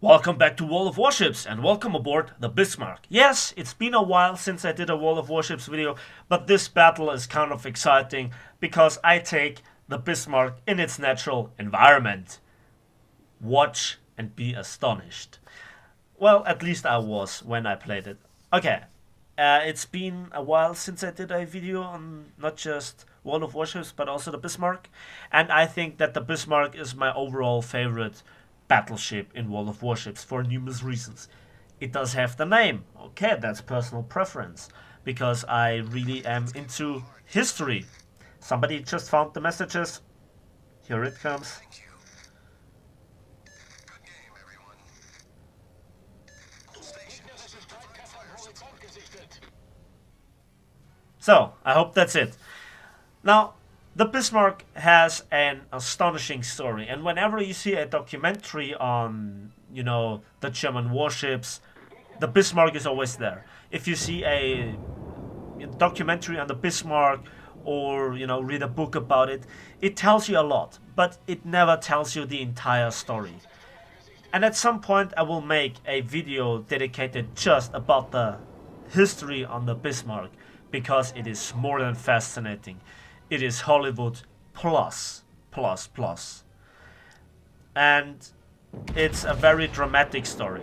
Welcome back to World of Warships and welcome aboard the Bismarck. Yes, it's been a while since I did a World of Warships video, but this battle is kind of exciting because I take the Bismarck in its natural environment. Watch and be astonished. Well, at least I was when I played it. Okay, it's been a while since I did a video on not just World of Warships but also the Bismarck, and I think that the Bismarck is my overall favorite battleship in World of Warships for numerous reasons. It does have the name. Okay, that's personal preference because I really am into history. Somebody just found the messages. Here it comes. So, I hope that's it. Now, the Bismarck has an astonishing story, and whenever you see a documentary on, the German warships, the Bismarck is always there. If you see a documentary on the Bismarck or, read a book about it, it tells you a lot, but it never tells you the entire story. And at some point I will make a video dedicated just about the history on the Bismarck, because it is more than fascinating. It is Hollywood plus. And it's a very dramatic story.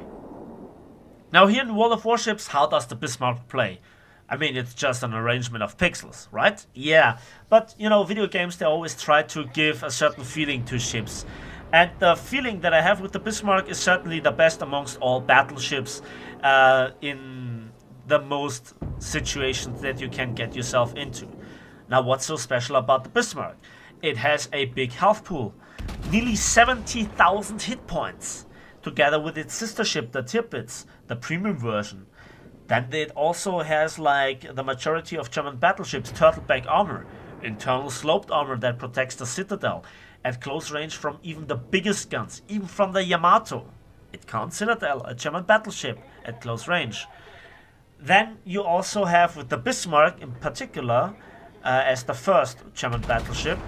Now here in World of Warships, how does the Bismarck play? I mean, it's just an arrangement of pixels, right? Yeah, but video games, they always try to give a certain feeling to ships. And the feeling that I have with the Bismarck is certainly the best amongst all battleships in the most situations that you can get yourself into. Now, what's so special about the Bismarck? It has a big health pool, nearly 70,000 hit points, together with its sister ship, the Tirpitz, the premium version. Then it also has, like the majority of German battleships, turtleback armor, internal sloped armor that protects the citadel at close range from even the biggest guns, even from the Yamato. It can't citadel a German battleship at close range. Then you also have, with the Bismarck in particular, as the first German battleship,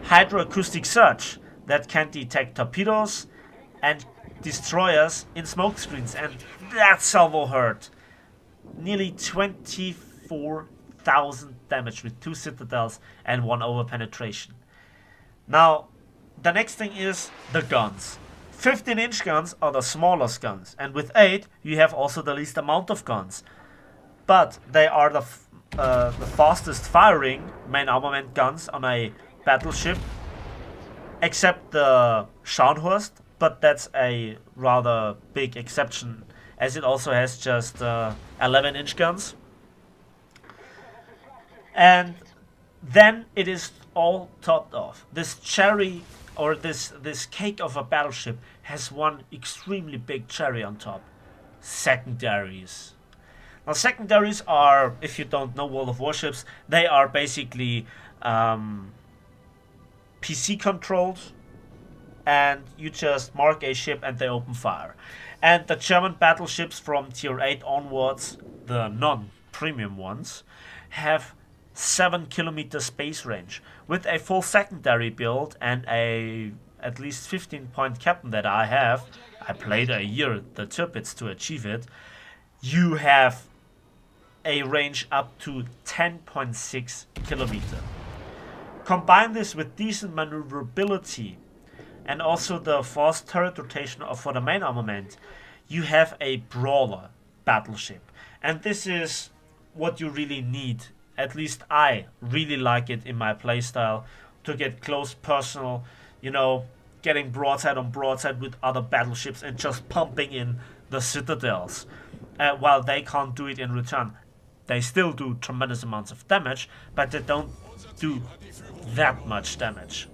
hydroacoustic search that can detect torpedoes and destroyers in smokescreens, and that salvo hurt. Nearly 24,000 damage with 2 citadels and 1 overpenetration. Now, the next thing is the guns. 15-inch guns are the smallest guns, and with 8 you have also the least amount of guns. But they are the fastest firing main armament guns on a battleship, except the Scharnhorst, but that's a rather big exception, as it also has just 11-inch guns. And then it is all topped off. This cherry, or this cake of a battleship, has one extremely big cherry on top: secondaries. Now, secondaries are, if you don't know World of Warships, they are basically PC controlled, and you just mark a ship and they open fire. And the German battleships from tier 8 onwards, the non-premium ones, have 7-kilometer space range. With a full secondary build and a at least 15-point captain that I have, I played a year the Tirpitz to achieve it, you have a range up to 10.6 kilometer. Combine this with decent maneuverability and also the fast turret rotation for the main armament, you have a brawler battleship. And this is what you really need. At least I really like it in my playstyle, to get close personal, getting broadside on broadside with other battleships and just pumping in the citadels. While they can't do it in return. They still do tremendous amounts of damage, but they don't do that much damage.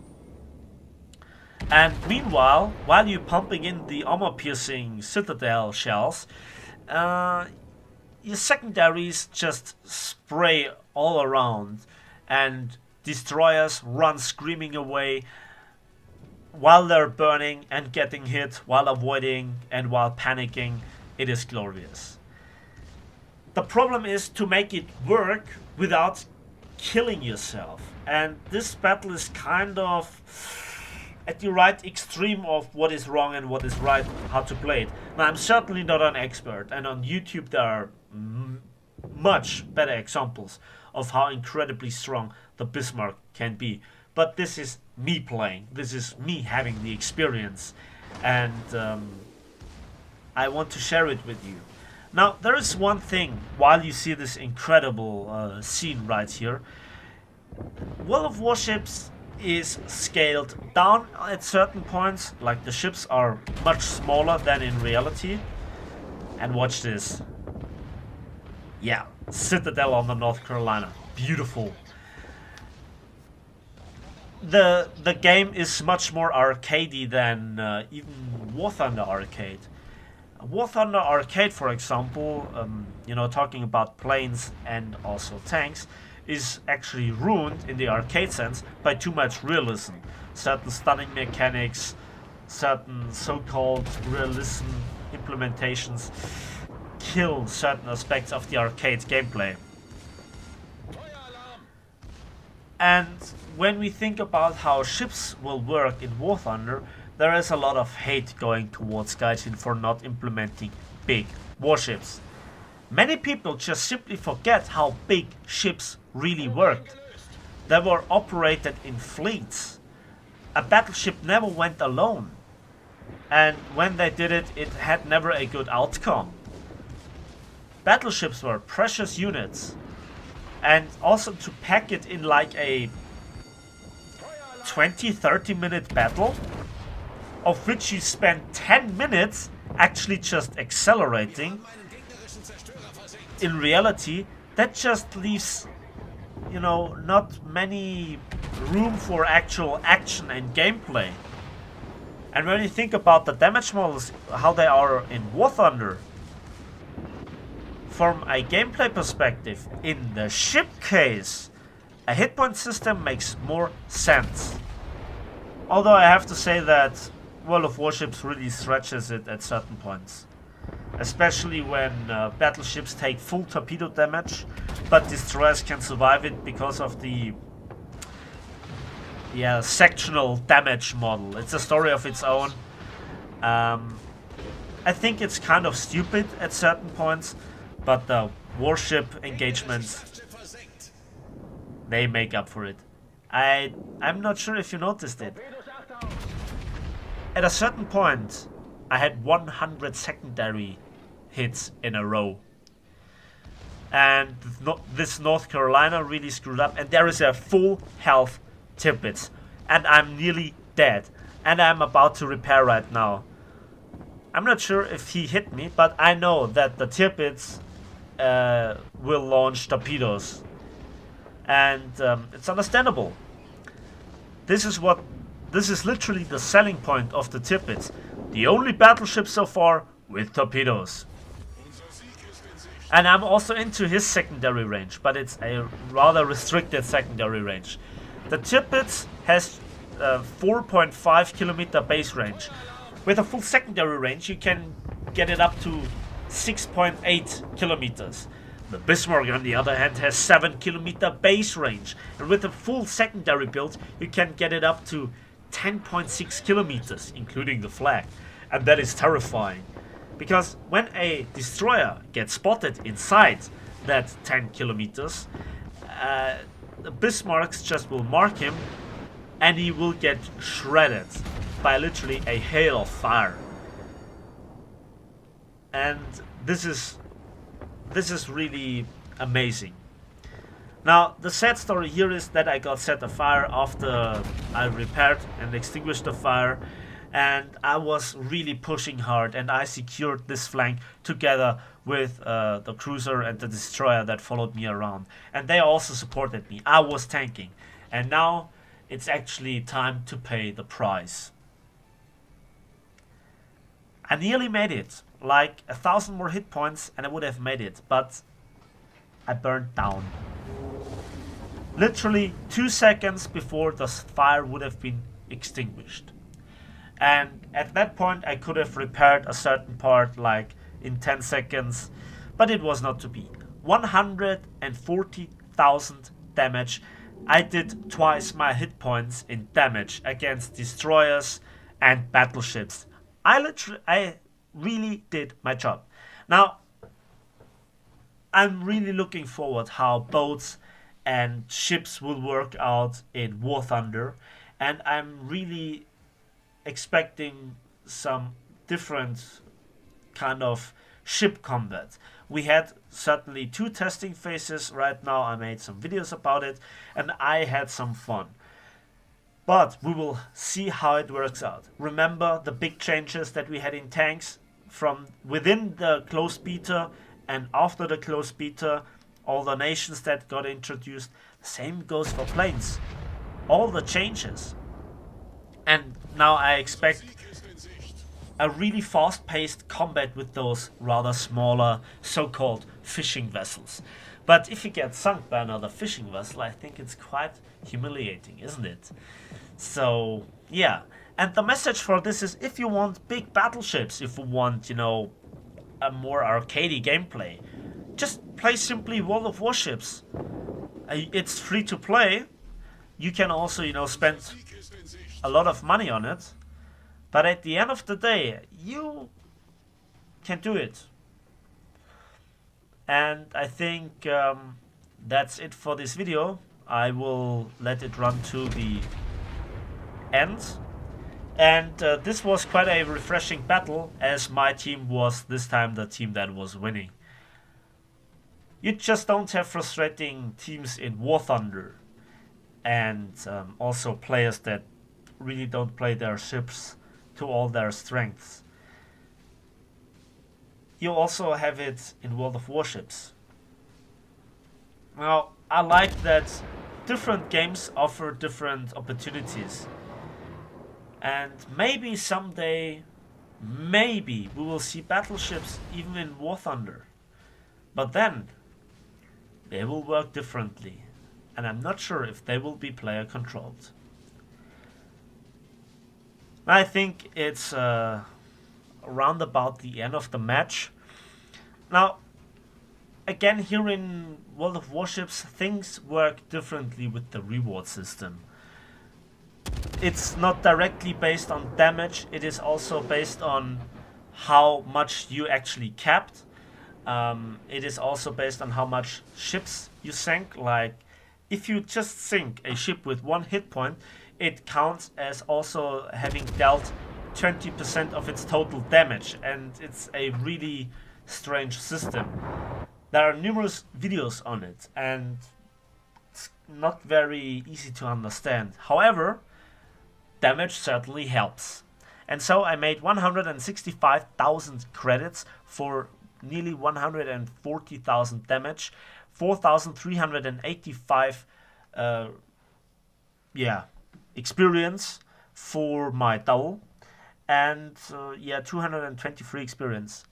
And meanwhile, while you're pumping in the armor-piercing citadel shells, your secondaries just spray all around, and destroyers run screaming away while they're burning and getting hit, while avoiding and while panicking. It is glorious. The problem is to make it work without killing yourself. And this battle is kind of at the right extreme of what is wrong and what is right, how to play it. Now, I'm certainly not an expert, and on YouTube there are much better examples of how incredibly strong the Bismarck can be. But this is me playing, this is me having the experience, and I want to share it with you. Now, there is one thing, while you see this incredible scene right here, World of Warships is scaled down at certain points, like the ships are much smaller than in reality. And watch this. Yeah, Citadel on the North Carolina. Beautiful. The game is much more arcadey than even War Thunder Arcade. War Thunder Arcade, for example, you know, talking about planes and also tanks, is actually ruined in the arcade sense by too much realism. Certain stunning mechanics, certain so-called realism implementations kill certain aspects of the arcade gameplay. And when we think about how ships will work in War Thunder, there is a lot of hate going towards Gaijin for not implementing big warships. Many people just simply forget how big ships really worked. They were operated in fleets. A battleship never went alone. And when they did it, it had never a good outcome. Battleships were precious units. And also to pack it in like a 20-30 minute battle, of which you spend 10 minutes actually just accelerating, in reality, that just leaves, you know, not many room for actual action and gameplay. And when you think about the damage models, how they are in War Thunder, from a gameplay perspective, in the ship case, a hit point system makes more sense. Although I have to say that World of Warships really stretches it at certain points. Especially when battleships take full torpedo damage, but destroyers can survive it because of the sectional damage model. It's a story of its own. I think it's kind of stupid at certain points, but the warship engagements, they make up for it. I'm not sure if you noticed it. At a certain point, I had 100 secondary hits in a row. And this North Carolina really screwed up, and there is a full health Tirpitz. And I'm nearly dead. And I'm about to repair right now. I'm not sure if he hit me, but I know that the Tirpitz will launch torpedoes. And it's understandable. This is literally the selling point of the Tirpitz. The only battleship so far with torpedoes. And I'm also into his secondary range, but it's a rather restricted secondary range. The Tirpitz has 4.5 kilometer base range. With a full secondary range, you can get it up to 6.8 kilometers. The Bismarck, on the other hand, has 7 kilometer base range. And with a full secondary build, you can get it up to 10.6 kilometers, including the flag. And that is terrifying. Because when a destroyer gets spotted inside that 10 kilometers, the Bismarcks just will mark him and he will get shredded by literally a hail of fire. And this is really amazing. Now, the sad story here is that I got set afire after I repaired and extinguished the fire, and I was really pushing hard, and I secured this flank together with the cruiser and the destroyer that followed me around, and they also supported me. I was tanking, and now it's actually time to pay the price. I nearly made it, like 1,000 more hit points and I would have made it, but I burned down. Literally 2 seconds before the fire would have been extinguished. And at that point I could have repaired a certain part like in 10 seconds, but it was not to be. 140,000 damage, I did twice my hit points in damage against destroyers and battleships. I really did my job. Now, I'm really looking forward how boats and ships will work out in War Thunder, and I'm really expecting some different kind of ship combat. We had certainly 2 testing phases right now. I made some videos about it and I had some fun. But we will see how it works out. Remember the big changes that we had in tanks from within the closed beta and after the closed beta, all the nations that got introduced. The same goes for planes. All the changes. And now I expect a really fast-paced combat with those rather smaller so-called fishing vessels. But if you get sunk by another fishing vessel, I think it's quite humiliating, isn't it? So, yeah. And the message for this is, if you want big battleships, if you want, a more arcadey gameplay, just play simply World of Warships. It's free to play. You can also, spend a lot of money on it. But at the end of the day, you can do it. And I think that's it for this video. I will let it run to the end. And this was quite a refreshing battle, as my team was this time the team that was winning. You just don't have frustrating teams in War Thunder. And also players that really don't play their ships to all their strengths. You also have it in World of Warships. Now, I like that different games offer different opportunities. And maybe someday, maybe we will see battleships even in War Thunder. But then, they will work differently. And I'm not sure if they will be player controlled. I think it's around about the end of the match. Now, again, here in World of Warships, things work differently with the reward system. It's not directly based on damage, it is also based on how much you actually capped. It is also based on how much ships you sank. Like, if you just sink a ship with 1 hit point, it counts as also having dealt 20% of its total damage, and it's a really strange system. There are numerous videos on it, and it's not very easy to understand. However, damage certainly helps. And so I made 165,000 credits for nearly 140,000 damage, 4,385 experience for my double, and 223 experience.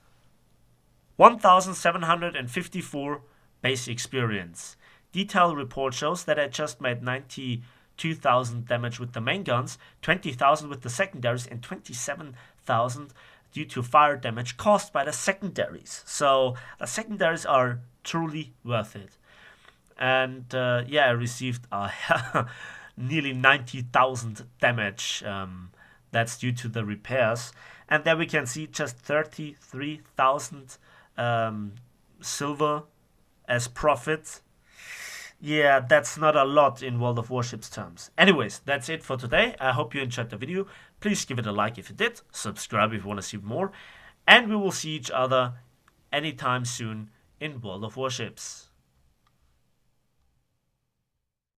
1,754 base experience. Detail report shows that I just made 92,000 damage with the main guns, 20,000 with the secondaries, and 27,000 due to fire damage caused by the secondaries. So the secondaries are truly worth it. And I received nearly 90,000 damage. That's due to the repairs. And there we can see just 33,000 silver as profit. Yeah, that's not a lot in World of Warships terms. Anyways, that's it for today. I hope you enjoyed the video. Please give it a like if you did. Subscribe if you want to see more. And we will see each other anytime soon in World of Warships.